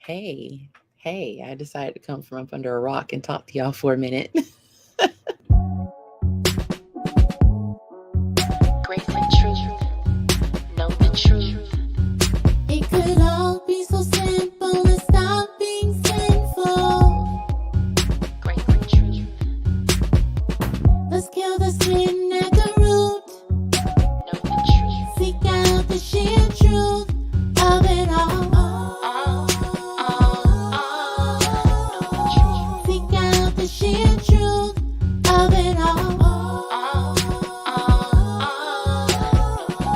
Hey, I decided to come from up under a rock and talk to y'all for a minute. Grace and truth, know the truth. It could all be so simple and stop being sinful. Grace and truth, Let's kill the sin at the root. know the truth. Seek out the sheer truth of it all. Know the truth. Seek out the sheer truth of it all. Know the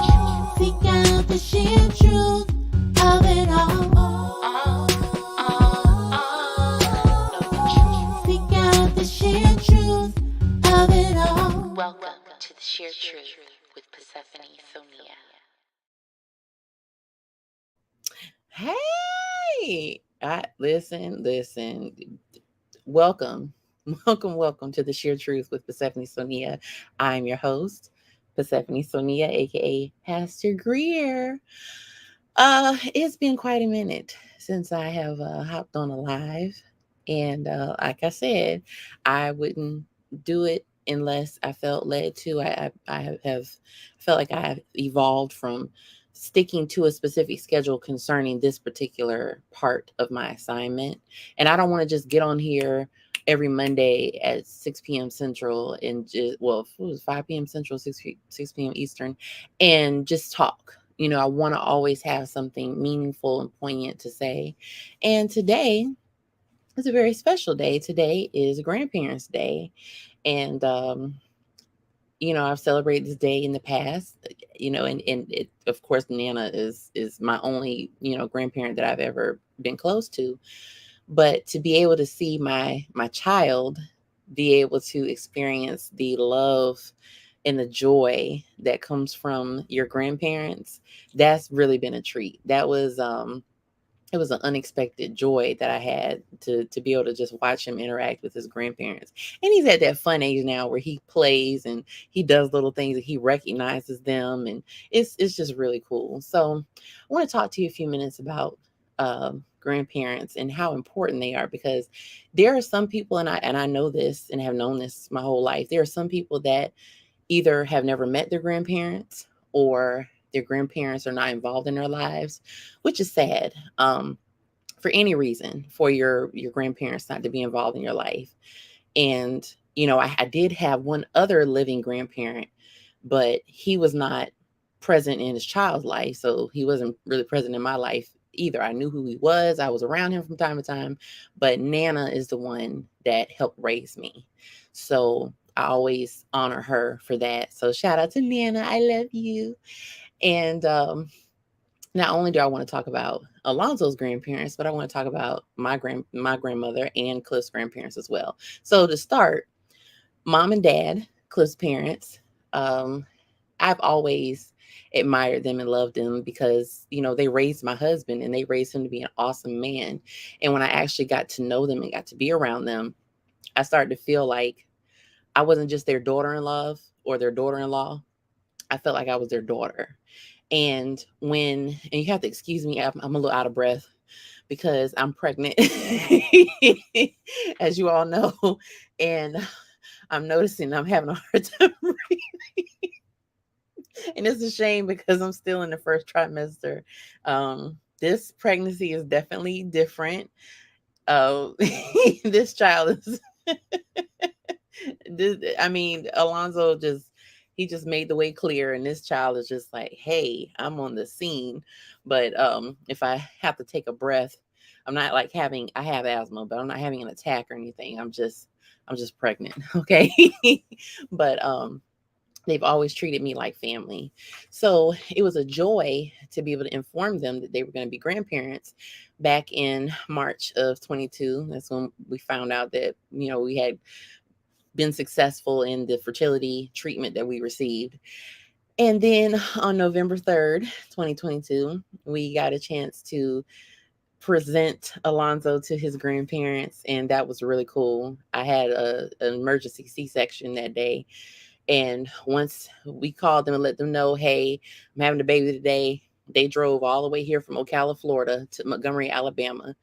truth. Seek out the sheer truth of it all. Know the truth. Seek out the sheer truth of it all. Welcome to the Sheer Truth with Pausefunei Soekneiuaha. Listen. Welcome, welcome to the Sheer Truth with Pausefunei Soekneiuaha. I'm your host, Pausefunei Soekneiuaha, aka Pastor Greer. It's been quite a minute since I have hopped on a live, and like I said, I wouldn't do it unless I felt led to. I have felt like I have evolved from sticking to a specific schedule concerning this particular part of my assignment, and I don't want to just get on here every Monday at 6 p.m. Central and just, well, if it was 5 p.m. Central, 6 p.m. Eastern, and just talk. I want to always have something meaningful and poignant to say. And today is a very special day. Today is Grandparents' Day. And, I've celebrated this day in the past, and it, of course, Nana is my only, grandparent that I've ever been close to. But to be able to see my child be able to experience the love and the joy that comes from your grandparents, that's really been a treat. That was it was an unexpected joy that I had to be able to just watch him interact with his grandparents. And he's at that fun age now where he plays and he does little things and he recognizes them, and it's just really cool. So I want to talk to you a few minutes about grandparents and how important they are, because there are some people, and I know this and have known this my whole life. There are some people that either have never met their grandparents or their grandparents are not involved in their lives, which is sad. For any reason, for your grandparents not to be involved in your life. And I did have one other living grandparent, but he was not present in his child's life, so he wasn't really present in my life either. I knew who he was. I was around him from time to time, but Nana is the one that helped raise me. So I always honor her for that. So shout out to Nana. I love you. And not only do I want to talk about Alonzo's grandparents, but I want to talk about my grandmother and Cliff's grandparents as well. So to start, mom and dad, Cliff's parents, I've always admired them and loved them because, they raised my husband and they raised him to be an awesome man. And when I actually got to know them and got to be around them, I started to feel like I wasn't just their daughter-in-law or their daughter-in-law. I felt like I was their daughter. And you have to excuse me, I'm a little out of breath because I'm pregnant, as you all know. And I'm noticing I'm having a hard time breathing. And it's a shame because I'm still in the first trimester. This pregnancy is definitely different. This child is Alonzo he just made the way clear, and this child is just like, hey, I'm on the scene. But if I have to take a breath, I'm not like I have asthma, but I'm not having an attack or anything. I'm just pregnant. Okay. But they've always treated me like family. So it was a joy to be able to inform them that they were going to be grandparents back in March of 22. That's when we found out that, we had been successful in the fertility treatment that we received. And then on November 3rd, 2022, we got a chance to present Alonzo to his grandparents, and that was really cool. I had an emergency C-section that day. And once we called them and let them know, hey, I'm having a baby today, They drove all the way here from Ocala, Florida to Montgomery, Alabama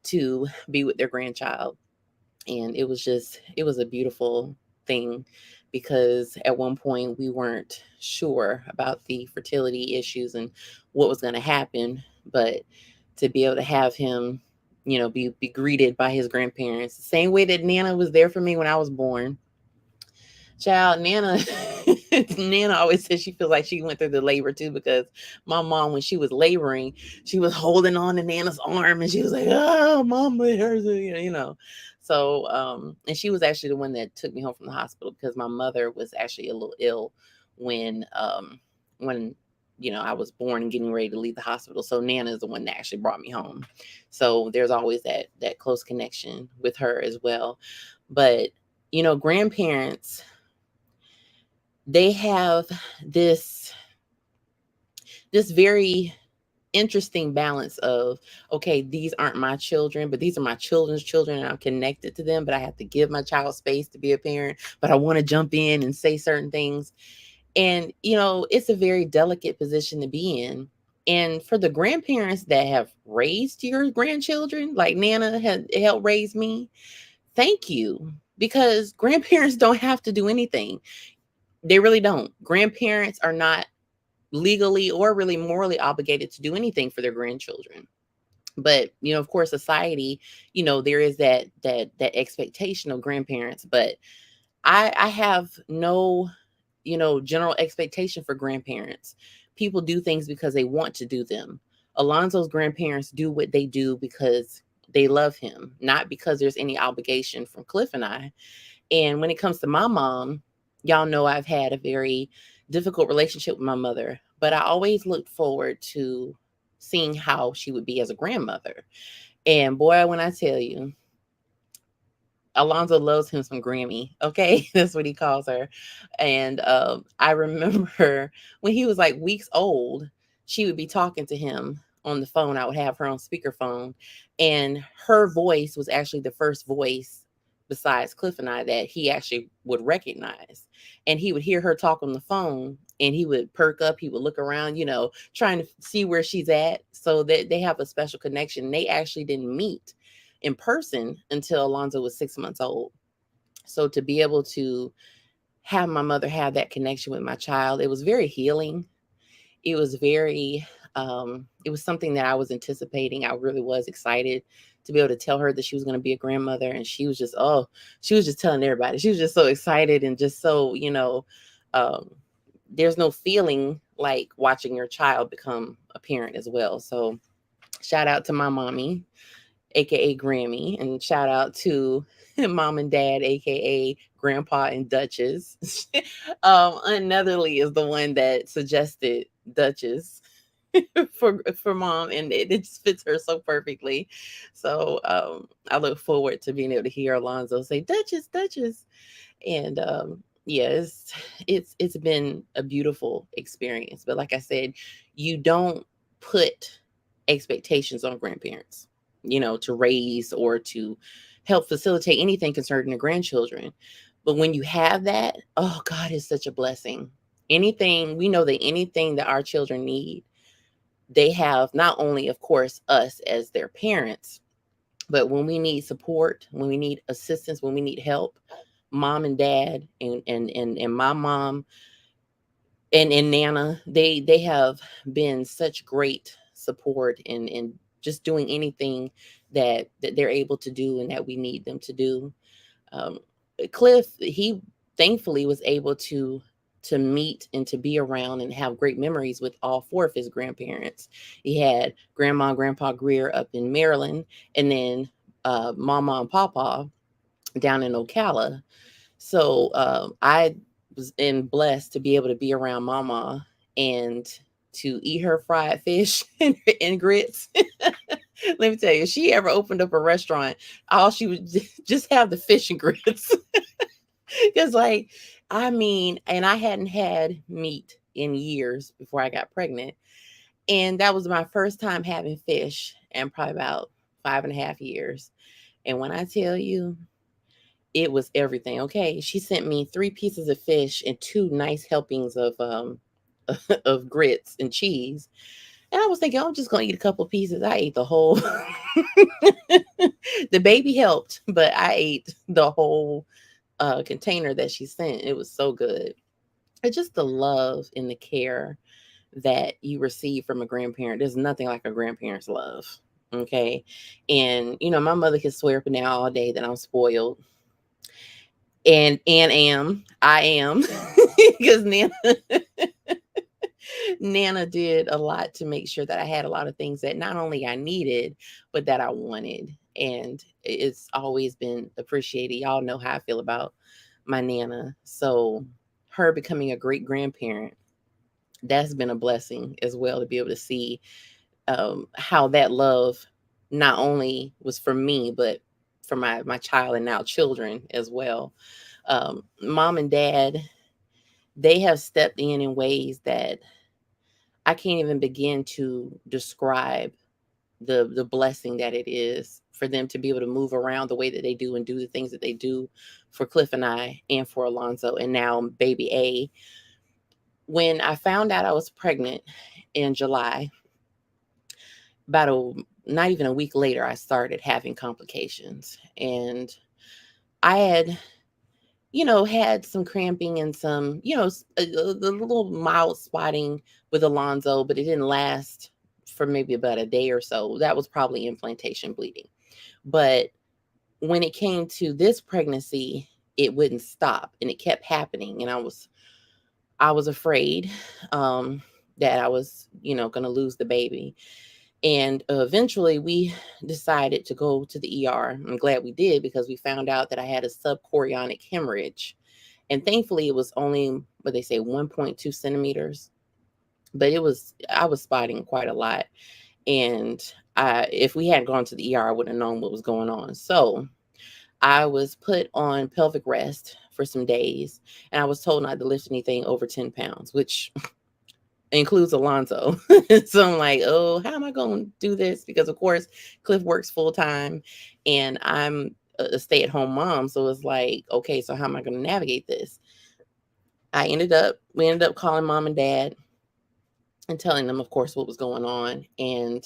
to be with their grandchild. And it was a beautiful thing because at one point we weren't sure about the fertility issues and what was going to happen. But to be able to have him, be greeted by his grandparents, the same way that Nana was there for me when I was born. Child, Nana, Nana always says she feels like she went through the labor too because my mom, when she was laboring, she was holding on to Nana's arm and she was like, "Oh, mom, it hurts," So, and she was actually the one that took me home from the hospital because my mother was actually a little ill when I was born and getting ready to leave the hospital. So Nana is the one that actually brought me home. So there's always that close connection with her as well. But grandparents, they have this very interesting balance of, okay, these aren't my children, but these are my children's children and I'm connected to them, but I have to give my child space to be a parent, but I want to jump in and say certain things. And it's a very delicate position to be in. And for the grandparents that have raised your grandchildren, like Nana had helped raise me, thank you, because grandparents don't have to do anything. They really don't. Grandparents are not legally or really morally obligated to do anything for their grandchildren. But of course, society, there is that expectation of grandparents. But I have no, general expectation for grandparents. People do things because they want to do them. Alonzo's grandparents do what they do because they love him, not because there's any obligation from Cliff and I. And when it comes to my mom, y'all know I've had a very difficult relationship with my mother, but I always looked forward to seeing how she would be as a grandmother. And boy, when I tell you, Alonzo loves him some Grammy. Okay. That's what he calls her. And I remember when he was like weeks old, she would be talking to him on the phone. I would have her on speakerphone, and her voice was actually the first voice besides Cliff and I that he actually would recognize. And he would hear her talk on the phone and he would perk up. He would look around, trying to see where she's at, so that they have a special connection. They actually didn't meet in person until Alonzo was 6 months old. So to be able to have my mother have that connection with my child, it was very healing. It was very, it was something that I was anticipating. I really was excited to be able to tell her that she was going to be a grandmother. And she was just, she was just telling everybody. She was just so excited and just so, there's no feeling like watching your child become a parent as well. So shout out to my mommy, aka Grammy, and shout out to mom and dad, aka Grandpa and Duchess. Aunt Netherly is the one that suggested Duchess for mom, and it just fits her so perfectly. So I look forward to being able to hear Alonzo say Duchess, Duchess. And yeah, it's been a beautiful experience. But like I said, you don't put expectations on grandparents, to raise or to help facilitate anything concerning the grandchildren. But when you have that, oh God, it's such a blessing. Anything, we know that anything that our children need, they have, not only, of course, us as their parents, but when we need support, when we need assistance, when we need help, mom and dad and my mom and Nana, they have been such great support and just doing anything that they're able to do and that we need them to do. Um, Cliff, he thankfully was able to meet and to be around and have great memories with all four of his grandparents. He had Grandma and Grandpa Greer up in Maryland, and then Mama and Papa down in Ocala. So I was blessed to be able to be around Mama and to eat her fried fish and grits. Let me tell you, if she ever opened up a restaurant, all she would just have the fish and grits. Because, like, I mean, and I hadn't had meat in years before I got pregnant. And that was my first time having fish in probably about 5.5 years. And when I tell you, it was everything. Okay. She sent me 3 pieces of fish and 2 nice helpings of of grits and cheese. And I was thinking, I'm just gonna eat a couple pieces. I ate the whole. The baby helped, but I ate the whole container that she sent. It was so good. It's just the love and the care that you receive from a grandparent. There's nothing like a grandparent's love. Okay. And my mother can swear up and down all day that I'm spoiled. I am because Nana did a lot to make sure that I had a lot of things that not only I needed, but that I wanted. And it's always been appreciated. Y'all know how I feel about my Nana. So her becoming a great grandparent, that's been a blessing as well, to be able to see how that love not only was for me, but for my child and now children as well. Mom and dad, they have stepped in ways that I can't even begin to describe the blessing that it is for them to be able to move around the way that they do and do the things that they do for Cliff and I and for Alonzo and now baby A. When I found out I was pregnant in July, about not even a week later, I started having complications. And I had, had some cramping and some, a little mild spotting with Alonzo, but it didn't last for maybe about a day or so. That was probably implantation bleeding. But when it came to this pregnancy, it wouldn't stop and it kept happening. And I was afraid that I was, going to lose the baby. And eventually we decided to go to the ER. I'm glad we did because we found out that I had a subchorionic hemorrhage. And thankfully it was only what they say 1.2 centimeters. But I was spotting quite a lot. And if we hadn't gone to the ER, I wouldn't have known what was going on. So I was put on pelvic rest for some days. And I was told not to lift anything over 10 pounds, which includes Alonzo. So I'm like, oh, how am I going to do this? Because of course, Cliff works full time and I'm a stay-at-home mom. So it's like, okay, so how am I going to navigate this? We ended up calling mom and dad and telling them, of course, what was going on. And,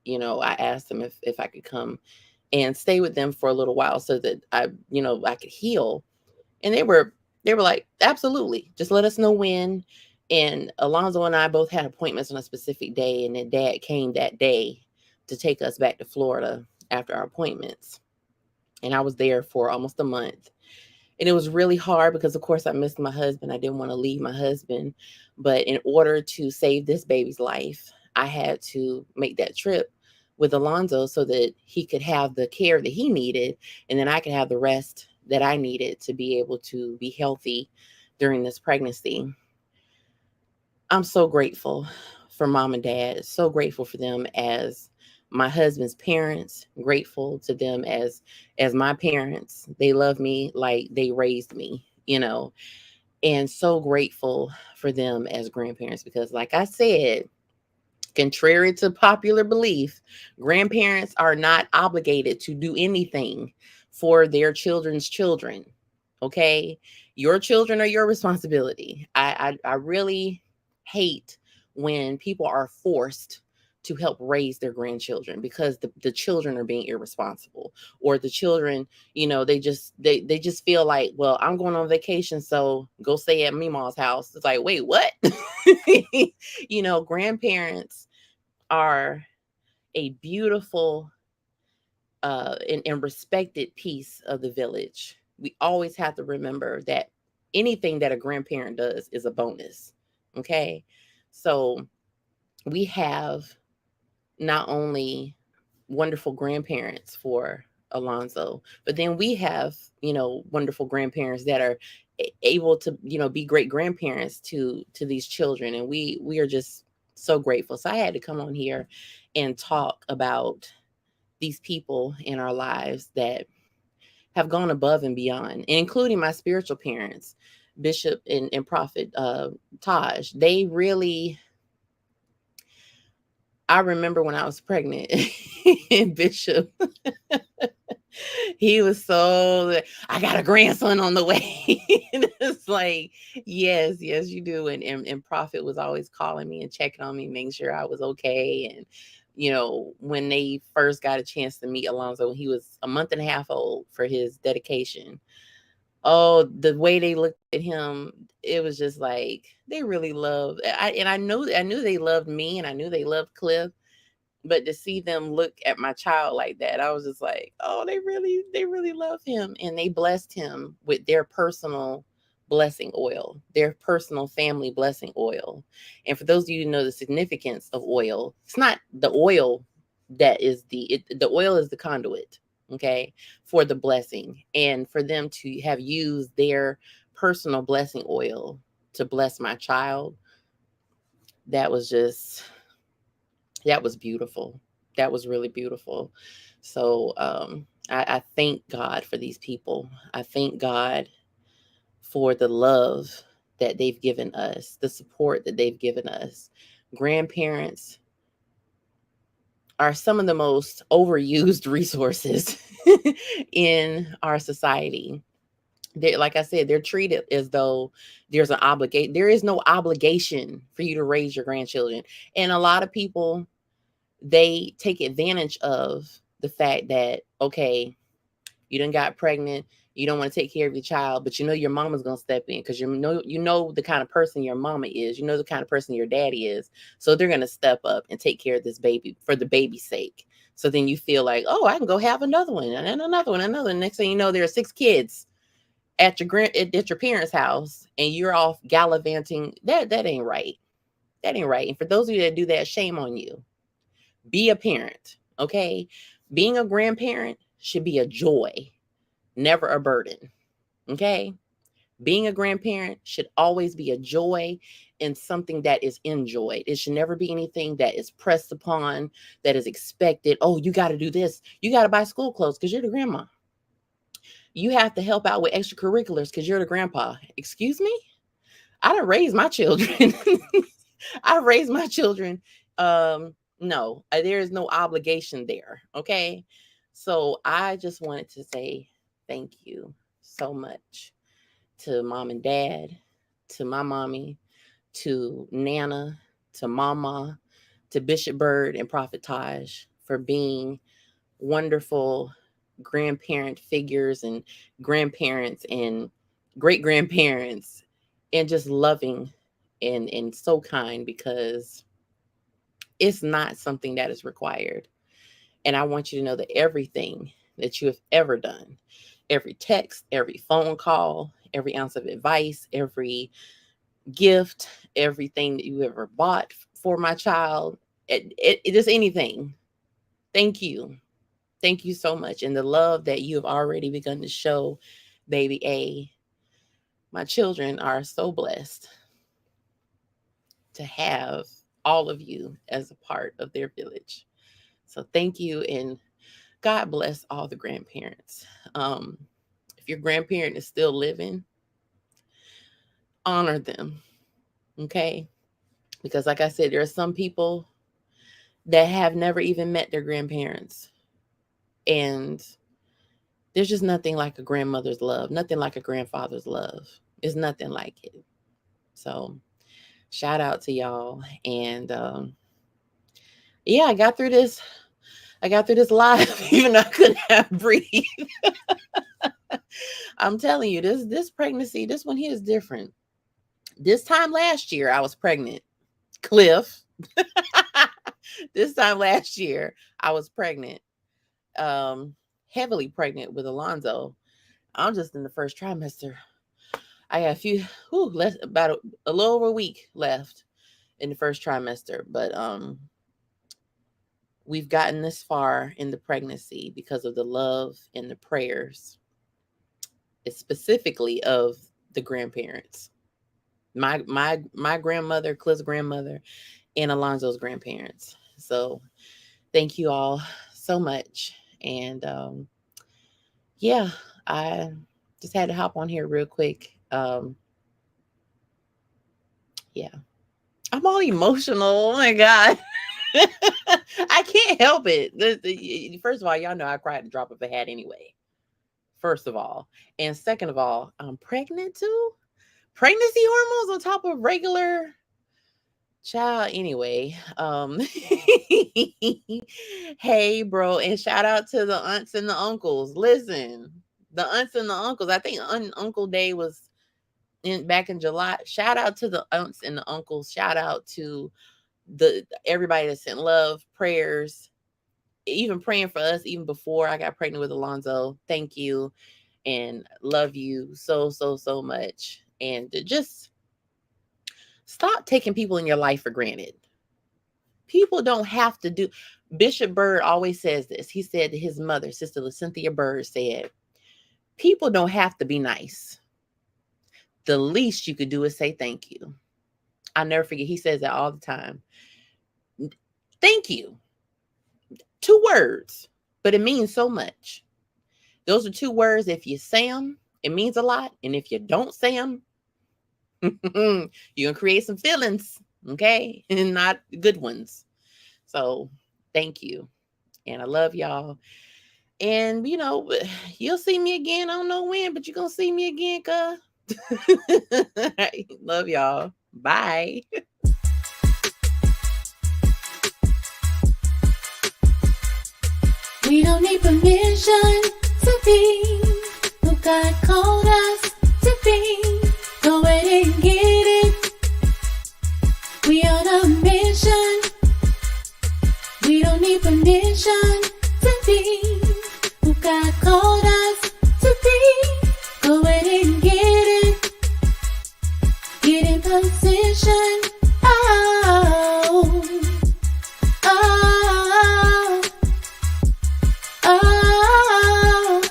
I asked them if I could come and stay with them for a little while so that I could heal. And they were like, absolutely, just let us know when. And Alonzo and I both had appointments on a specific day, and then dad came that day to take us back to Florida after our appointments. And I was there for almost a month. And it was really hard because, of course, I missed my husband. I didn't want to leave my husband. But in order to save this baby's life, I had to make that trip with Alonzo so that he could have the care that he needed. And then I could have the rest that I needed to be able to be healthy during this pregnancy. I'm so grateful for mom and dad, so grateful for them as my husband's parents, grateful to them as my parents. They love me like they raised me, and so grateful for them as grandparents because like I said, contrary to popular belief, grandparents are not obligated to do anything for their children's children. Okay? Your children are your responsibility. I really hate when people are forced to help raise their grandchildren because the children are being irresponsible, or the children, they just feel like, well, I'm going on vacation, so go stay at Meemaw's house. It's like, wait, what? Grandparents are a beautiful and respected piece of the village. We always have to remember that anything that a grandparent does is a bonus. Okay. So we have not only wonderful grandparents for Alonzo, but then we have, wonderful grandparents that are able to, be great grandparents to these children. And we are just so grateful. So I had to come on here and talk about these people in our lives that have gone above and beyond, including my spiritual parents, Bishop and Prophet Taj. They really, I remember when I was pregnant, and Bishop He was so, I got a grandson on the way. And it's like, yes, yes, you do. And Prophet was always calling me and checking on me, making sure I was okay. And, when they first got a chance to meet Alonzo, when he was a month and a half old for his dedication, oh, the way they looked at him, it was just like they really loved. I knew they loved me, and I knew they loved Cliff, but to see them look at my child like that, I was just like, oh, they really love him, and they blessed him with their personal blessing oil, their personal family blessing oil. And for those of you who know the significance of oil, it's not the oil that is the oil is the conduit, okay, for the blessing, and for them to have used their personal blessing oil to bless my child, that was just that was beautiful. That was really beautiful. So I thank God for these people. I thank God for the love that they've given us, the support that they've given us. Grandparents are some of the most overused resources in our society. Like I said, they're treated as though there's an obligation. There is no obligation for you to raise your grandchildren. And a lot of people, they take advantage of the fact that, okay, you done got pregnant, you don't want to take care of your child, but your mama's gonna step in because you know the kind of person your mama is, you know the kind of person your daddy is, so they're gonna step up and take care of this baby for the baby's sake. So then you feel like, oh, I can go have another one and then another one, another. Next thing you know, there are 6 kids at your parents' house, and you're off gallivanting. That ain't right. That ain't right. And for those of you that do that, shame on you. Be a parent, okay? Being a grandparent should be a joy, never a burden, okay? Being a grandparent should always be a joy and something that is enjoyed. It should never be anything that is pressed upon, that is expected. Oh, you got to do this. You got to buy school clothes because you're the grandma. You have to help out with extracurriculars because you're the grandpa. Excuse me? I don't raise my children. I raised my children. No, there is no obligation there. Okay. So I just wanted to say thank you so much to mom and dad, to my mommy, to Nana, to Mama, to Bishop Bird and Prophet Taj for being wonderful grandparent figures and grandparents and great grandparents, and just loving and so kind, because it's not something that is required. And I want you to know that everything that you have ever done, every text, every phone call, every ounce of advice, every gift, everything that you ever bought for my child, it is anything. Thank you. Thank you so much. And the love that you have already begun to show, baby A, my children are so blessed to have all of you as a part of their village. So thank you, and God bless all the grandparents. If your grandparent is still living, honor them, okay? Because like I said, there are some people that have never even met their grandparents, and there's just nothing like a grandmother's love, nothing like a grandfather's love. It's nothing like it. So shout out to y'all. And yeah, I got through this. I got through this live, even though I couldn't have breathe. I'm telling you, this pregnancy, this one here is different. This time last year, I was pregnant. Cliff. This time last year, I was pregnant. Heavily pregnant with Alonzo. I'm just in the first trimester. I got a few, less, about a little over a week left in the first trimester, but we've gotten this far in the pregnancy because of the love and the prayers, specifically of the grandparents. My grandmother, Cliff's grandmother, and Alonzo's grandparents. So thank you all so much. And yeah, I just had to hop on here real quick. Yeah. I'm all emotional. Oh my God. I can't help it. First of all, y'all know I cry at the drop of a hat anyway. First of all. And second of all, I'm pregnant too. Pregnancy hormones on top of regular child anyway. Hey bro, and shout out to the aunts and the uncles. Listen, the aunts and the uncles. I think Uncle Day was in back in July. Shout out to the aunts and the uncles. Shout out to the everybody that sent love, prayers, even praying for us even before I got pregnant with Alonzo. Thank you and love you so much. And just stop taking people in your life for granted. People don't have to do. Bishop Bird always says this. He said to his mother, Sister Cynthia Bird, said, people don't have to be nice. The least you could do is say thank you. I'll never forget. He says that all the time. Thank you. 2 words, but it means so much. Those are 2 words. If you say them, it means a lot. And if you don't say them, you're going to create some feelings, okay? And not good ones. So thank you. And I love y'all. And, you'll see me again. I don't know when, but you're going to see me again, cuz. Love y'all. Bye. We don't need permission to be who God called us to be. Go ahead and get it. We on a mission. We don't need permission to be who God called us to be. Go ahead and get it. Get in position. Oh, oh, oh,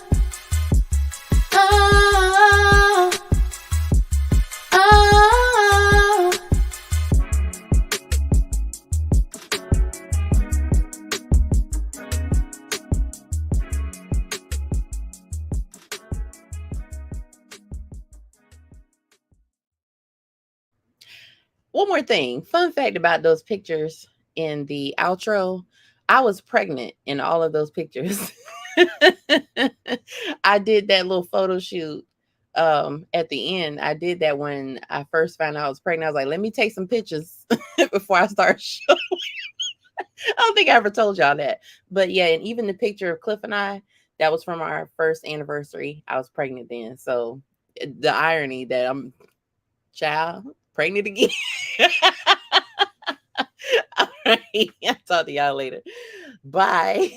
oh, oh. One more thing. Fun fact about those pictures in the outro. I was pregnant in all of those pictures. I did that little photo shoot at the end. I did that when I first found out I was pregnant. I was like, let me take some pictures before I start showing. I don't think I ever told y'all that. But yeah, and even the picture of Cliff and I, that was from our first anniversary. I was pregnant then. So the irony that I'm pregnant again. All right. I'll talk to y'all later. Bye.